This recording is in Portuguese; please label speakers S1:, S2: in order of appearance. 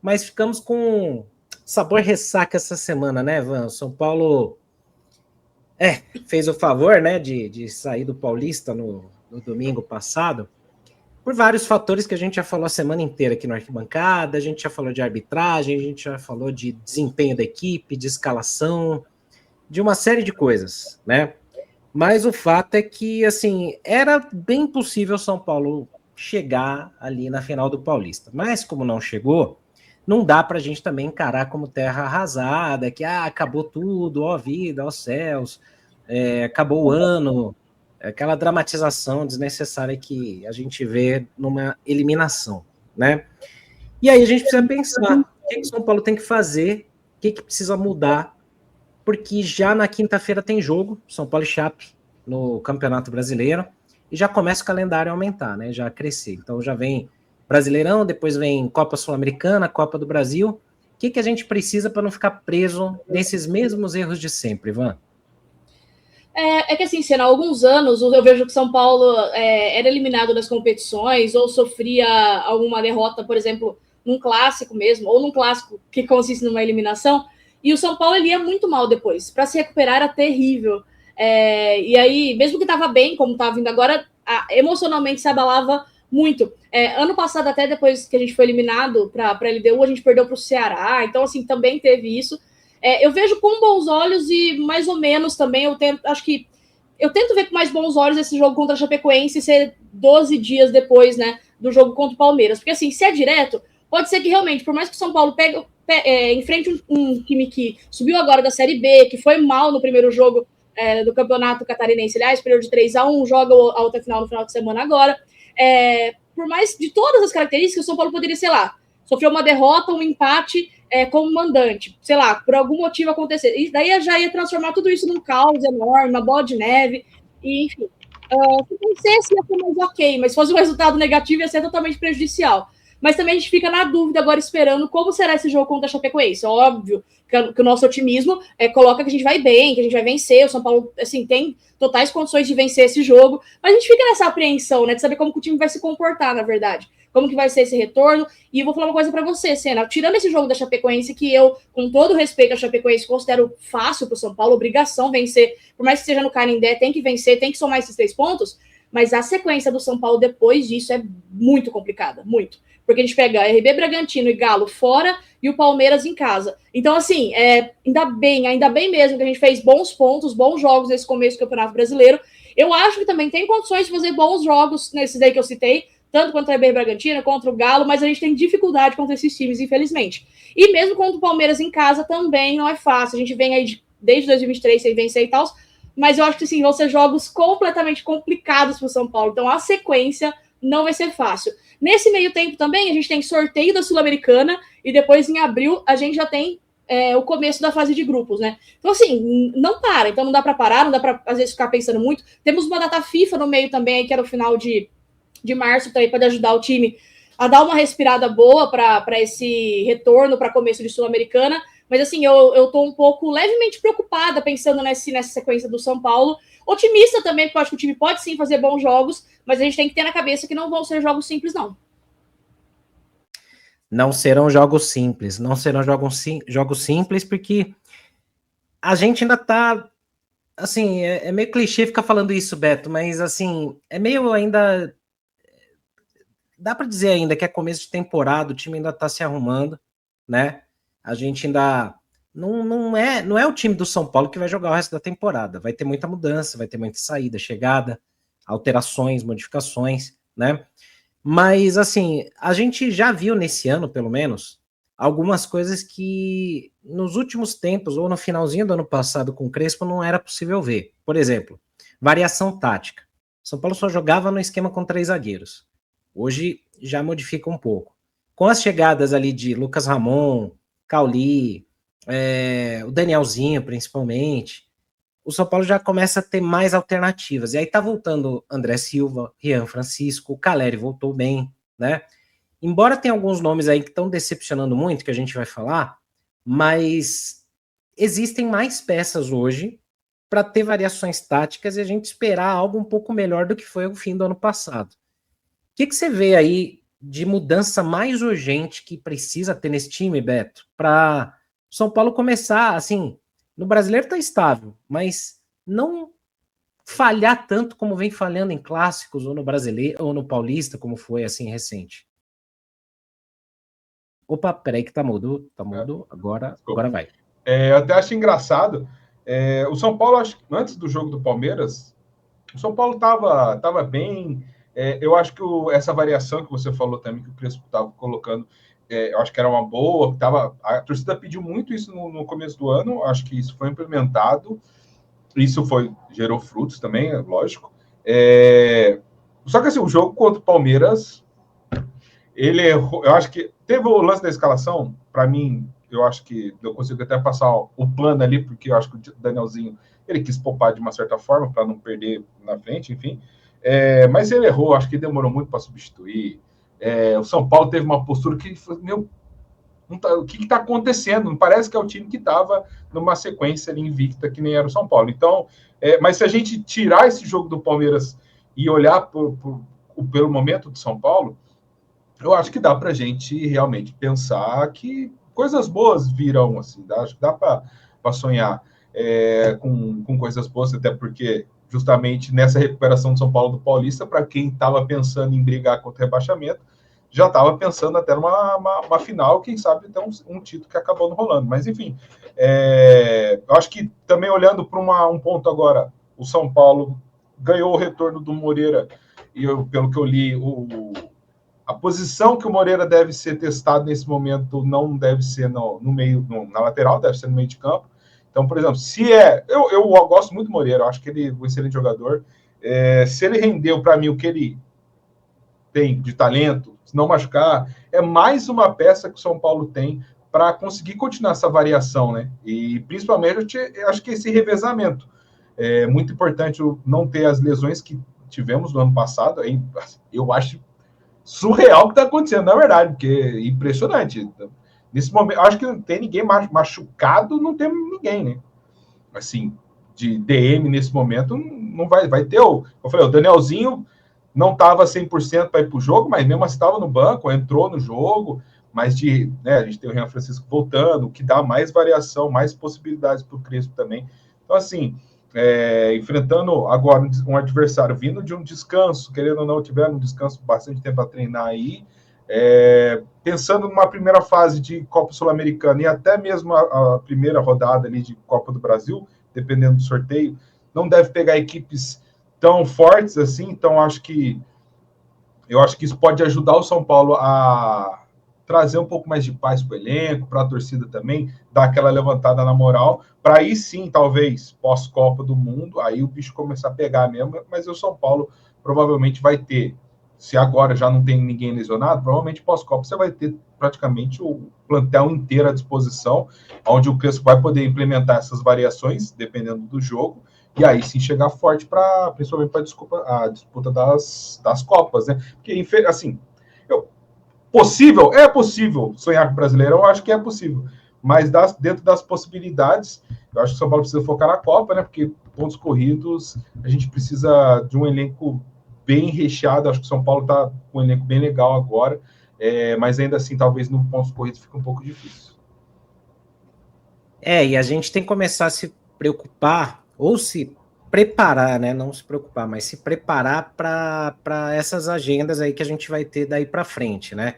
S1: mas ficamos com sabor ressaca essa semana, né, Van? São Paulo fez o favor, né, de sair do Paulista no domingo passado, por vários fatores que a gente já falou a semana inteira aqui no Arquibancada, a gente já falou de arbitragem, a gente já falou de desempenho da equipe, de escalação, de uma série de coisas, né? Mas o fato é que, assim, era bem possível São Paulo chegar ali na final do Paulista. Mas como não chegou, não dá para a gente também encarar como terra arrasada, que acabou tudo, ó vida, ó céus, acabou o ano, aquela dramatização desnecessária que a gente vê numa eliminação, né? E aí a gente precisa pensar o que o São Paulo tem que fazer, o que precisa mudar, porque já na quinta-feira tem jogo, São Paulo e Chape, no Campeonato Brasileiro, e já começa o calendário a aumentar, né? Já a crescer. Então já vem Brasileirão, depois vem Copa Sul-Americana, Copa do Brasil. O que a gente precisa para não ficar preso nesses mesmos erros de sempre, Ivan?
S2: É que assim, Senna, há alguns anos eu vejo que São Paulo era eliminado das competições ou sofria alguma derrota, por exemplo, num clássico mesmo, ou num clássico que consiste numa eliminação, e o São Paulo ele ia muito mal depois. Para se recuperar era terrível. E aí, mesmo que estava bem, como estava vindo agora, emocionalmente se abalava muito. Ano passado, até depois que a gente foi eliminado para a LDU, a gente perdeu para o Ceará, então assim, também teve isso. Eu vejo com bons olhos e mais ou menos também eu tento ver com mais bons olhos esse jogo contra a Chapecoense ser 12 dias depois, né, do jogo contra o Palmeiras. Porque assim, se é direto, pode ser que realmente, por mais que o São Paulo enfrente um time que subiu agora da Série B, que foi mal no primeiro jogo do Campeonato Catarinense, aliás, período de 3-1, joga a outra final no final de semana agora. Por mais de todas as características, o São Paulo poderia, sei lá, sofrer uma derrota, um empate como mandante, sei lá, por algum motivo acontecer. E daí já ia transformar tudo isso num caos enorme, uma bola de neve, e enfim. Se vencesse ia ser mais ok, mas se fosse um resultado negativo ia ser totalmente prejudicial. Mas também a gente fica na dúvida agora esperando como será esse jogo contra a Chapecoense. Óbvio que o nosso otimismo coloca que a gente vai bem, que a gente vai vencer. O São Paulo assim, tem totais condições de vencer esse jogo, mas a gente fica nessa apreensão, né, de saber como que o time vai se comportar, na verdade. Como que vai ser esse retorno. E eu vou falar uma coisa para você, Senna. Tirando esse jogo da Chapecoense, que eu, com todo respeito à Chapecoense, considero fácil para o São Paulo, obrigação vencer. Por mais que seja no Canindé, tem que vencer, tem que somar esses 3 pontos. Mas a sequência do São Paulo depois disso é muito complicada, muito. Porque a gente pega RB Bragantino e Galo fora e o Palmeiras em casa. Então, assim, ainda bem mesmo que a gente fez bons pontos, bons jogos nesse começo do Campeonato Brasileiro. Eu acho que também tem condições de fazer bons jogos nesses daí que eu citei, tanto contra a RB Bragantino, contra o Galo, mas a gente tem dificuldade contra esses times, infelizmente. E mesmo contra o Palmeiras em casa também não é fácil. A gente vem aí desde 2023 sem vencer e tal, mas eu acho que sim, vão ser jogos completamente complicados para o São Paulo. Então a sequência não vai ser fácil. Nesse meio tempo também, a gente tem sorteio da Sul-Americana e depois em abril a gente já tem o começo da fase de grupos, né? Então, assim, não para. Então, não dá para parar, não dá para, às vezes, ficar pensando muito. Temos uma data FIFA no meio também, que era o final de março, também pode ajudar o time a dar uma respirada boa para esse retorno, para começo de Sul-Americana. Mas, assim, eu tô um pouco levemente preocupada pensando nessa sequência do São Paulo. Otimista também, porque eu acho que o time pode sim fazer bons jogos, mas a gente tem que ter na cabeça que não vão ser jogos simples, não.
S1: Não serão jogos simples, não serão jogos simples, porque a gente ainda tá, assim, é meio clichê ficar falando isso, Beto, mas, assim, é meio ainda, dá para dizer ainda que é começo de temporada, o time ainda tá se arrumando, né? A gente ainda não é o time do São Paulo que vai jogar o resto da temporada. Vai ter muita mudança, vai ter muita saída, chegada, alterações, modificações, né? Mas, assim, a gente já viu nesse ano, pelo menos, algumas coisas que nos últimos tempos, ou no finalzinho do ano passado com o Crespo, não era possível ver. Por exemplo, variação tática. São Paulo só jogava no esquema com 3 zagueiros. Hoje já modifica um pouco. Com as chegadas ali de Lucas Ramon, Cauli, o Danielzinho, principalmente, o São Paulo já começa a ter mais alternativas. E aí tá voltando André Silva, Rian Francisco, o Caleri voltou bem, né? Embora tenha alguns nomes aí que estão decepcionando muito, que a gente vai falar, mas existem mais peças hoje para ter variações táticas e a gente esperar algo um pouco melhor do que foi o fim do ano passado. O que você vê aí de mudança mais urgente que precisa ter nesse time, Beto, para São Paulo começar, assim, no Brasileiro tá estável, mas não falhar tanto como vem falhando em clássicos ou no Brasileiro ou no Paulista, como foi assim recente. Opa, peraí que tá mudo, agora vai.
S3: Eu até acho engraçado, o São Paulo, acho que antes do jogo do Palmeiras, o São Paulo tava bem, eu acho que essa variação que você falou também, que o Crespo estava colocando, eu acho que era uma boa, a torcida pediu muito isso no começo do ano, acho que isso foi implementado, isso gerou frutos também, lógico. Só que assim, o jogo contra o Palmeiras, ele errou, eu acho que teve o lance da escalação, para mim, eu acho que eu consigo até passar o plano ali, porque eu acho que o Danielzinho, ele quis poupar de uma certa forma, para não perder na frente, enfim. Mas ele errou, acho que demorou muito para substituir. O São Paulo teve uma postura que, meu, o que está acontecendo? Não parece que é o time que estava numa sequência ali invicta, que nem era o São Paulo. Então, mas se a gente tirar esse jogo do Palmeiras e olhar pelo momento do São Paulo, eu acho que dá para a gente realmente pensar que coisas boas virão, assim, acho que dá para sonhar com coisas boas, até porque justamente nessa recuperação do São Paulo do Paulista, para quem estava pensando em brigar contra o rebaixamento, já estava pensando até numa final, quem sabe até um título que acabou não rolando. Mas, enfim, eu acho que também olhando para um ponto agora, o São Paulo ganhou o retorno do Moreira, e pelo que eu li, a posição que o Moreira deve ser testado nesse momento não deve ser no meio, na lateral, deve ser no meio de campo. Então, por exemplo, eu gosto muito do Moreira, eu acho que ele é um excelente jogador. Se ele rendeu para mim o que ele tem de talento, se não machucar, é mais uma peça que o São Paulo tem para conseguir continuar essa variação, né? E principalmente eu acho que esse revezamento é muito importante, não ter as lesões que tivemos no ano passado. Eu acho surreal o que está acontecendo, na verdade, porque é impressionante. Nesse momento, acho que não tem ninguém machucado, não tem ninguém, né? Assim, de DM nesse momento, não vai ter eu falei, o Danielzinho não estava 100% para ir para o jogo, mas mesmo assim estava no banco, entrou no jogo, mas a gente tem o Renan Francisco voltando, o que dá mais variação, mais possibilidades para o Crespo também. Então, assim, enfrentando agora um adversário vindo de um descanso, querendo ou não, tiveram um descanso bastante tempo para treinar aí, pensando numa primeira fase de Copa Sul-Americana e até mesmo a primeira rodada ali de Copa do Brasil, dependendo do sorteio, não deve pegar equipes tão fortes assim, então eu acho que isso pode ajudar o São Paulo a trazer um pouco mais de paz para o elenco, para a torcida também, dar aquela levantada na moral, para aí sim, talvez, pós-Copa do Mundo, aí o bicho começar a pegar mesmo, mas o São Paulo provavelmente vai ter, se agora já não tem ninguém lesionado, provavelmente pós-Copa você vai ter praticamente o plantel inteiro à disposição, onde o Crespo vai poder implementar essas variações, dependendo do jogo, e aí sim chegar forte principalmente para a disputa das Copas, né? Porque, assim, possível? É possível sonhar com o brasileiro, eu acho que é possível. Mas dentro das possibilidades, eu acho que o São Paulo precisa focar na Copa, né? Porque pontos corridos, a gente precisa de um elenco bem recheado. Acho que o São Paulo está com um elenco bem legal agora, mas ainda assim, talvez no pontos corridos fique um pouco difícil.
S1: E a gente tem que começar a se preocupar, ou se preparar, né? Não se preocupar, mas se preparar para essas agendas aí que a gente vai ter daí para frente, né?